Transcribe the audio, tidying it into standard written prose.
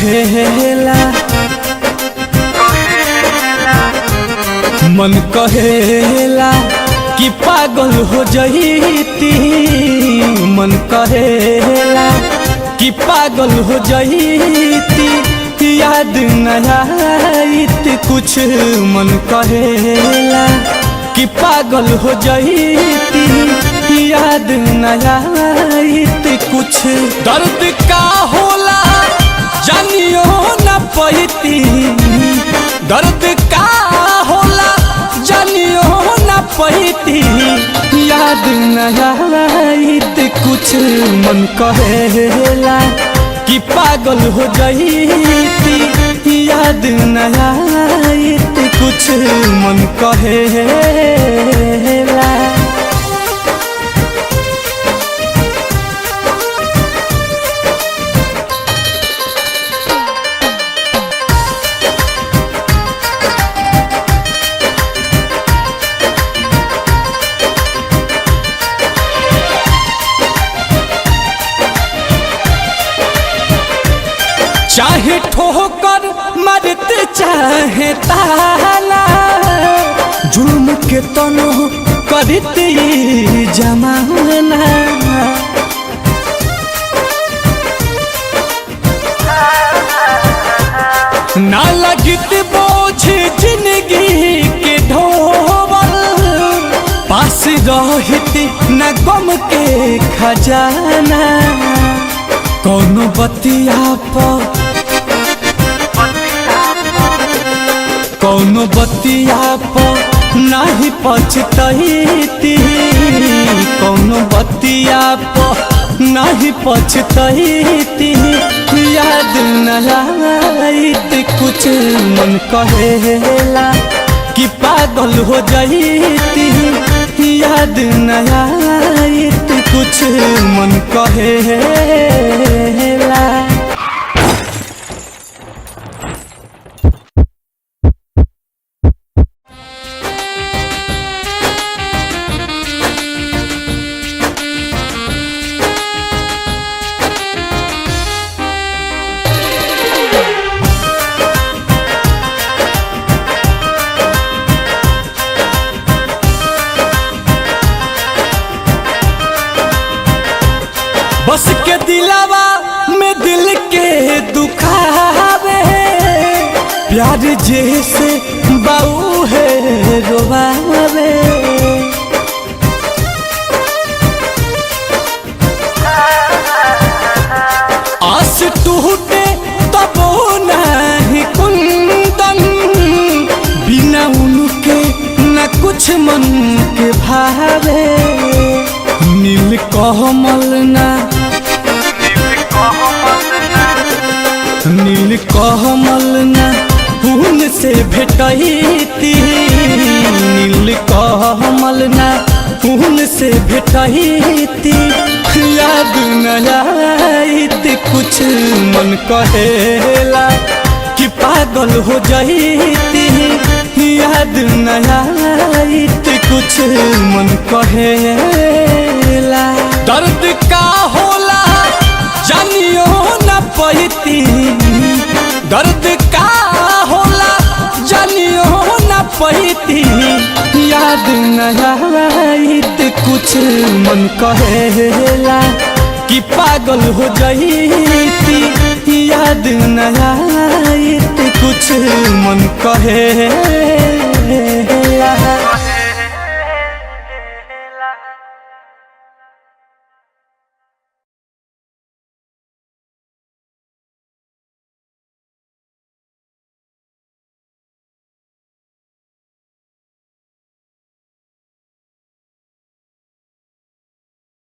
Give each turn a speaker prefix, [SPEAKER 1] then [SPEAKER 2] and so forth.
[SPEAKER 1] कहेला मन कहेला कि पागल हो जईती, मन कहेला कि पागल हो जईती, याद न आईत कुछ। मन कहेला कि पागल हो जईती, याद न आईत कुछ। दर्द का होला जानियो न पैती, दर्द का होला जानियो न पैती, याद न आईत कुछ। मन कहेला कि पागल हो जईती, याद न आईत कुछ। मन कहेला चाहे ठोकर मरते चाहे ताला, जुल्म के तनो करते जमाना। ना लगित बोझ जिंदगी के ढोबल, पास रहती न गम के खजाना। कौनो बतिया पर कौनो बतिया पर नहीं पछतैती, कौनो बतिया पर नहीं पछतैती, याद न आईत कुछ। मन कहेला कि पागल हो जईती, याद न आईत कुछ। मन कहेला बस के दिलावा में दिल के दुखावे, प्यार जैसे बाऊ है रोवावे। आस टूटे तब नहीं कुंदन, बिना उनके न कुछ मन के भावे। नील कमल ना नील कमल ना उनसे भेटैती, नील कमल ना उनसे भेटैती, याद न आईत कुछ। मन कहेला कि पागल हो जईती, याद न आईत कुछ। मन कहेला दर्द का होला जानियो न पैती, दर्द का होला जानियो न पैती, याद न आईत कुछ। मन कहेला कि पागल हो जईती, याद न आईत कुछ। मन कहेला